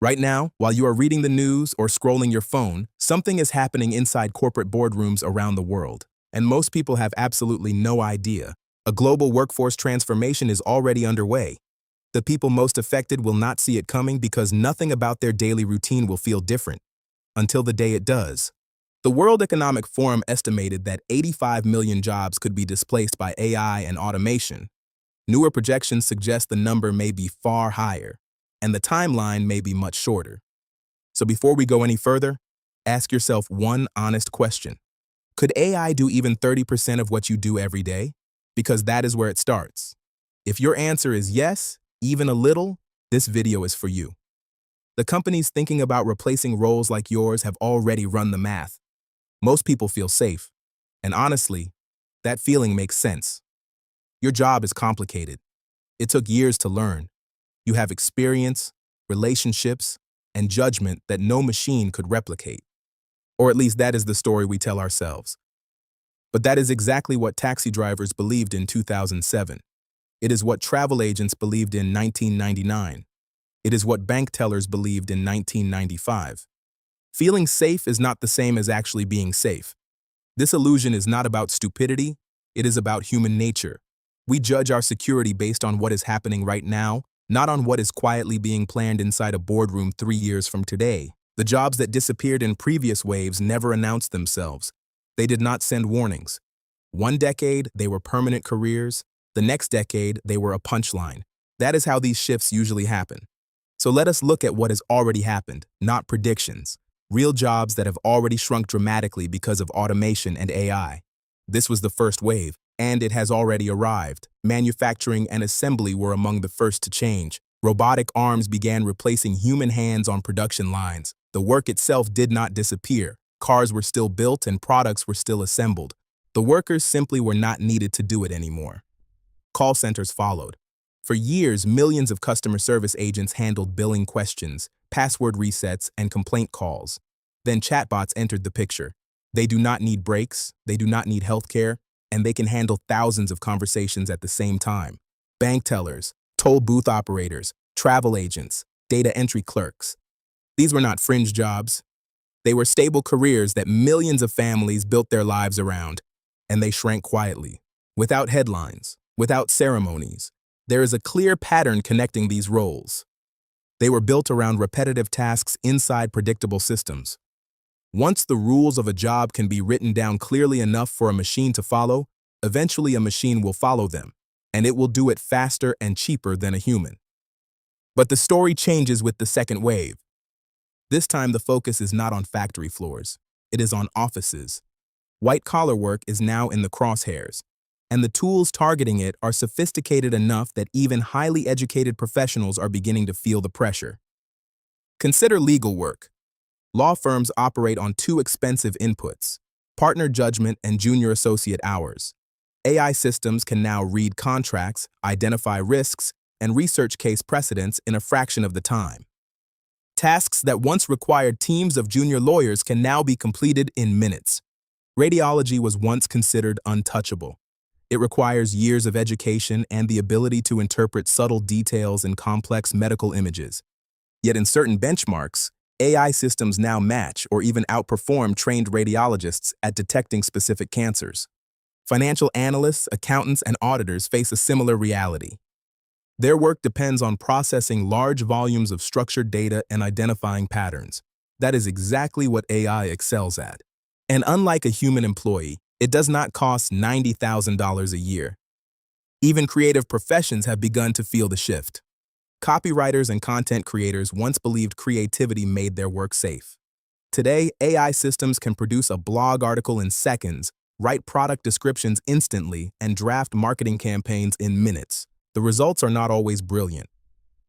Right now, while you are reading the news or scrolling your phone, something is happening inside corporate boardrooms around the world, and most people have absolutely no idea. A global workforce transformation is already underway. The people most affected will not see it coming because nothing about their daily routine will feel different until the day it does. The World Economic Forum estimated that 85 million jobs could be displaced by AI and automation. Newer projections suggest the number may be far higher, and the timeline may be much shorter. So before we go any further, ask yourself one honest question. Could AI do even 30% of what you do every day? Because that is where it starts. If your answer is yes, even a little, this video is for you. The companies thinking about replacing roles like yours have already run the math. Most people feel safe, and honestly, that feeling makes sense. Your job is complicated. It took years to learn. You have experience, relationships, and judgment that no machine could replicate. Or at least that is the story we tell ourselves. But that is exactly what taxi drivers believed in 2007. It is what travel agents believed in 1999. It is what bank tellers believed in 1995. Feeling safe is not the same as actually being safe. This illusion is not about stupidity, it is about human nature. We judge our security based on what is happening right now, not on what is quietly being planned inside a boardroom 3 years from today. The jobs that disappeared in previous waves never announced themselves. They did not send warnings. One decade, they were permanent careers. The next decade, they were a punchline. That is how these shifts usually happen. So let us look at what has already happened, not predictions. Real jobs that have already shrunk dramatically because of automation and AI. This was the first wave, and it has already arrived. Manufacturing and assembly were among the first to change. Robotic arms began replacing human hands on production lines. The work itself did not disappear. Cars were still built and products were still assembled. The workers simply were not needed to do it anymore. Call centers followed. For years, millions of customer service agents handled billing questions, password resets, and complaint calls. Then chatbots entered the picture. They do not need breaks, they do not need healthcare, and they can handle thousands of conversations at the same time. Bank tellers, toll booth operators, travel agents, data entry clerks. These were not fringe jobs. They were stable careers that millions of families built their lives around, and they shrank quietly, without headlines, without ceremonies. There is a clear pattern connecting these roles. They were built around repetitive tasks inside predictable systems. Once the rules of a job can be written down clearly enough for a machine to follow, eventually a machine will follow them, and it will do it faster and cheaper than a human. But the story changes with the second wave. This time the focus is not on factory floors, it is on offices. White-collar work is now in the crosshairs, and the tools targeting it are sophisticated enough that even highly educated professionals are beginning to feel the pressure. Consider legal work. Law firms operate on two expensive inputs, partner judgment and junior associate hours. AI systems can now read contracts, identify risks, and research case precedents in a fraction of the time. Tasks that once required teams of junior lawyers can now be completed in minutes. Radiology was once considered untouchable. It requires years of education and the ability to interpret subtle details in complex medical images. Yet in certain benchmarks, AI systems now match or even outperform trained radiologists at detecting specific cancers. Financial analysts, accountants, and auditors face a similar reality. Their work depends on processing large volumes of structured data and identifying patterns. That is exactly what AI excels at. And unlike a human employee, it does not cost $90,000 a year. Even creative professions have begun to feel the shift. Copywriters and content creators once believed creativity made their work safe. Today, AI systems can produce a blog article in seconds, write product descriptions instantly, and draft marketing campaigns in minutes. The results are not always brilliant,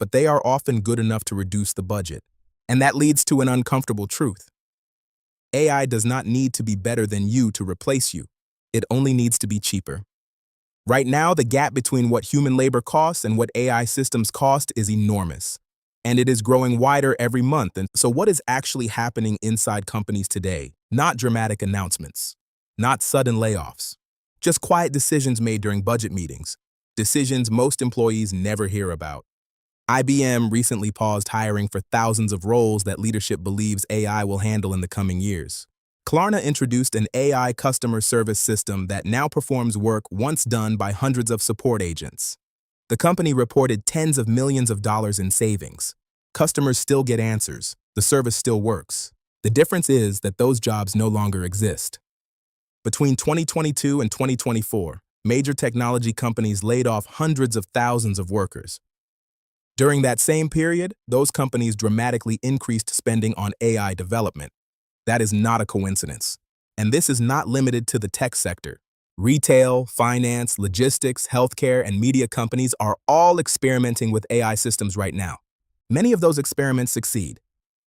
but they are often good enough to reduce the budget. And that leads to an uncomfortable truth. AI does not need to be better than you to replace you. It only needs to be cheaper. Right now, the gap between what human labor costs and what AI systems cost is enormous. And it is growing wider every month. And so what is actually happening inside companies today? Not dramatic announcements, not sudden layoffs, just quiet decisions made during budget meetings, decisions most employees never hear about. IBM recently paused hiring for thousands of roles that leadership believes AI will handle in the coming years. Klarna introduced an AI customer service system that now performs work once done by hundreds of support agents. The company reported tens of millions of dollars in savings. Customers still get answers. The service still works. The difference is that those jobs no longer exist. Between 2022 and 2024, major technology companies laid off hundreds of thousands of workers. During that same period, those companies dramatically increased spending on AI development. That is not a coincidence. And this is not limited to the tech sector. Retail, finance, logistics, healthcare, and media companies are all experimenting with AI systems right now. Many of those experiments succeed.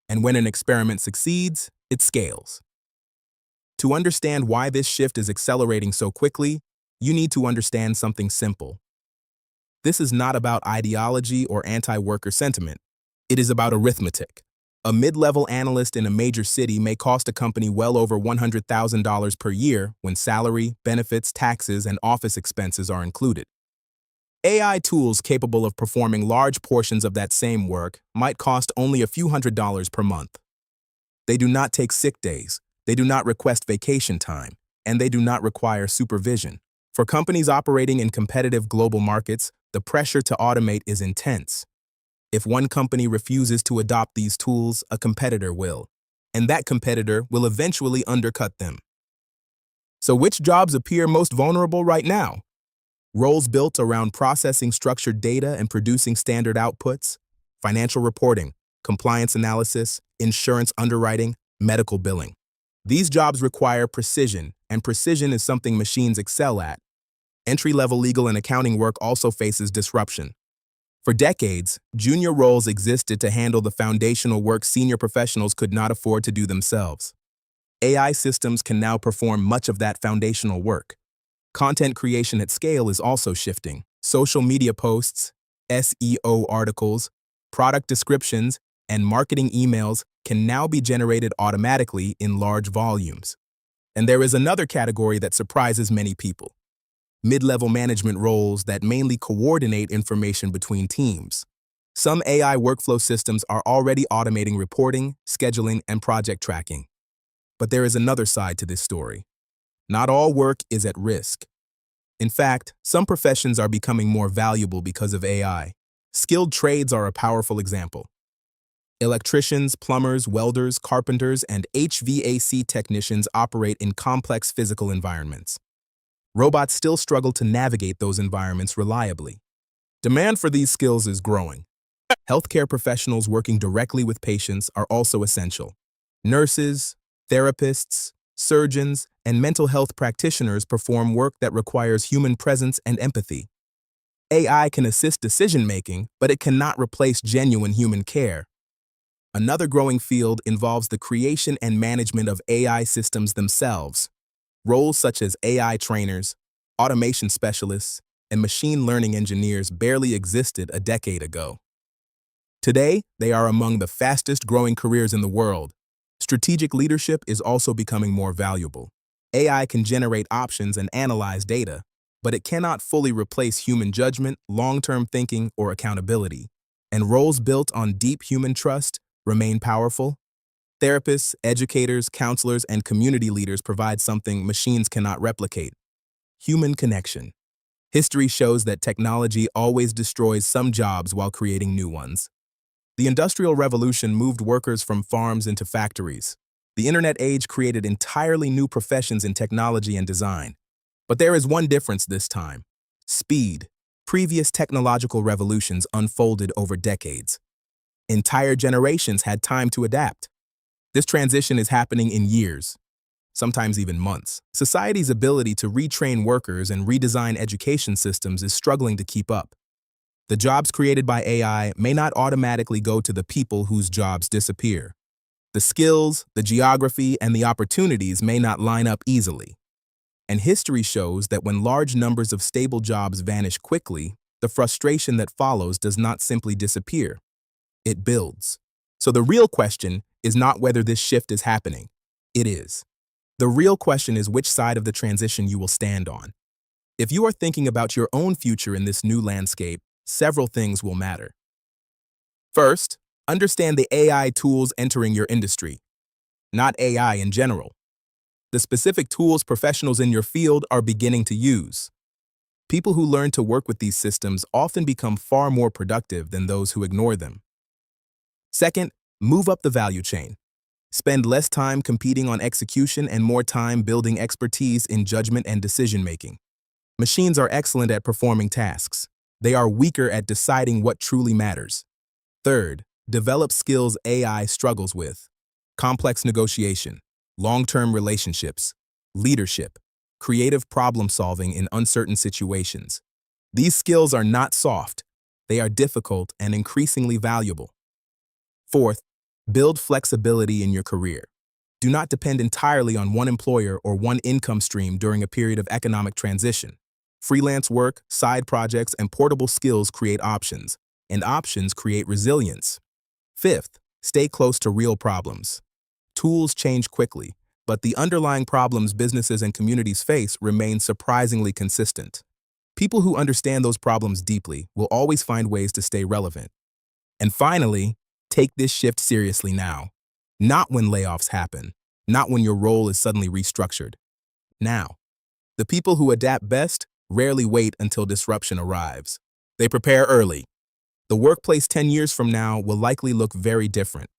And when an experiment succeeds, it scales. To understand why this shift is accelerating so quickly, you need to understand something simple. This is not about ideology or anti-worker sentiment. It is about arithmetic. A mid-level analyst in a major city may cost a company well over $100,000 per year when salary, benefits, taxes, and office expenses are included. AI tools capable of performing large portions of that same work might cost only a few $100s per month. They do not take sick days, they do not request vacation time, and they do not require supervision. For companies operating in competitive global markets, the pressure to automate is intense. If one company refuses to adopt these tools, a competitor will, and that competitor will eventually undercut them. So which jobs appear most vulnerable right now? Roles built around processing structured data and producing standard outputs, financial reporting, compliance analysis, insurance underwriting, medical billing. These jobs require precision, and precision is something machines excel at. Entry-level legal and accounting work also faces disruption. For decades, junior roles existed to handle the foundational work senior professionals could not afford to do themselves. AI systems can now perform much of that foundational work. Content creation at scale is also shifting. Social media posts, SEO articles, product descriptions, and marketing emails can now be generated automatically in large volumes. And there is another category that surprises many people: mid-level management roles that mainly coordinate information between teams. Some AI workflow systems are already automating reporting, scheduling, and project tracking. But there is another side to this story. Not all work is at risk. In fact, some professions are becoming more valuable because of AI. Skilled trades are a powerful example. Electricians, plumbers, welders, carpenters, and HVAC technicians operate in complex physical environments. Robots still struggle to navigate those environments reliably. Demand for these skills is growing. Healthcare professionals working directly with patients are also essential. Nurses, therapists, surgeons, and mental health practitioners perform work that requires human presence and empathy. AI can assist decision-making, but it cannot replace genuine human care. Another growing field involves the creation and management of AI systems themselves. Roles such as AI trainers, automation specialists, and machine learning engineers barely existed a decade ago. Today, they are among the fastest-growing careers in the world. Strategic leadership is also becoming more valuable. AI can generate options and analyze data, but it cannot fully replace human judgment, long-term thinking, or accountability. And roles built on deep human trust remain powerful. Therapists, educators, counselors, and community leaders provide something machines cannot replicate: human connection. History shows that technology always destroys some jobs while creating new ones. The Industrial Revolution moved workers from farms into factories. The Internet age created entirely new professions in technology and design. But there is one difference this time: speed. Previous technological revolutions unfolded over decades. Entire generations had time to adapt. This transition is happening in years, sometimes even months. Society's ability to retrain workers and redesign education systems is struggling to keep up. The jobs created by AI may not automatically go to the people whose jobs disappear. The skills, the geography, and the opportunities may not line up easily. And history shows that when large numbers of stable jobs vanish quickly, the frustration that follows does not simply disappear. It builds. So the real question is not whether this shift is happening. It is. The real question is which side of the transition you will stand on. If you are thinking about your own future in this new landscape, several things will matter. First, understand the AI tools entering your industry, not AI in general. The specific tools professionals in your field are beginning to use. People who learn to work with these systems often become far more productive than those who ignore them. Second, move up the value chain. Spend less time competing on execution and more time building expertise in judgment and decision-making. Machines are excellent at performing tasks. They are weaker at deciding what truly matters. Third, develop skills AI struggles with: complex negotiation, long-term relationships, leadership, creative problem-solving in uncertain situations. These skills are not soft. They are difficult and increasingly valuable. Fourth, build flexibility in your career. Do not depend entirely on one employer or one income stream during a period of economic transition. Freelance work, side projects, and portable skills create options, and options create resilience. Fifth, stay close to real problems. Tools change quickly, but the underlying problems businesses and communities face remain surprisingly consistent. People who understand those problems deeply will always find ways to stay relevant. And finally, take this shift seriously now. Not when layoffs happen, not when your role is suddenly restructured. Now. The people who adapt best rarely wait until disruption arrives. They prepare early. The workplace 10 years from now will likely look very different.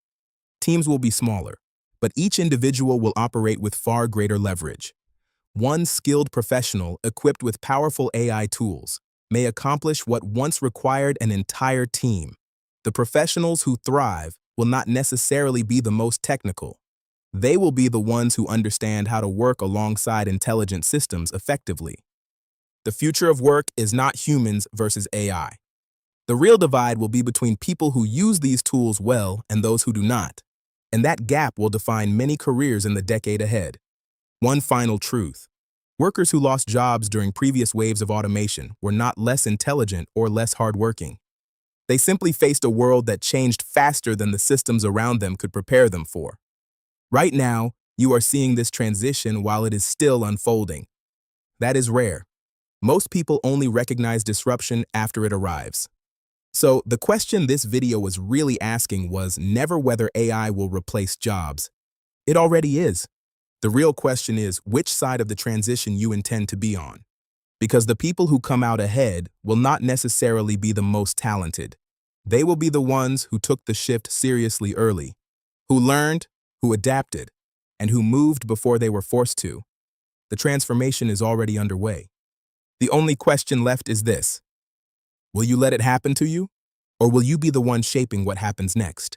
Teams will be smaller, but each individual will operate with far greater leverage. One skilled professional equipped with powerful AI tools may accomplish what once required an entire team. The professionals who thrive will not necessarily be the most technical. They will be the ones who understand how to work alongside intelligent systems effectively. The future of work is not humans versus AI. The real divide will be between people who use these tools well and those who do not. And that gap will define many careers in the decade ahead. One final truth. Workers who lost jobs during previous waves of automation were not less intelligent or less hardworking. They simply faced a world that changed faster than the systems around them could prepare them for. Right now, you are seeing this transition while it is still unfolding. That is rare. Most people only recognize disruption after it arrives. So the question this video was really asking was never whether AI will replace jobs. It already is. The real question is which side of the transition you intend to be on. Because the people who come out ahead will not necessarily be the most talented. They will be the ones who took the shift seriously early, who learned, who adapted, and who moved before they were forced to. The transformation is already underway. The only question left is this: will you let it happen to you, or will you be the one shaping what happens next?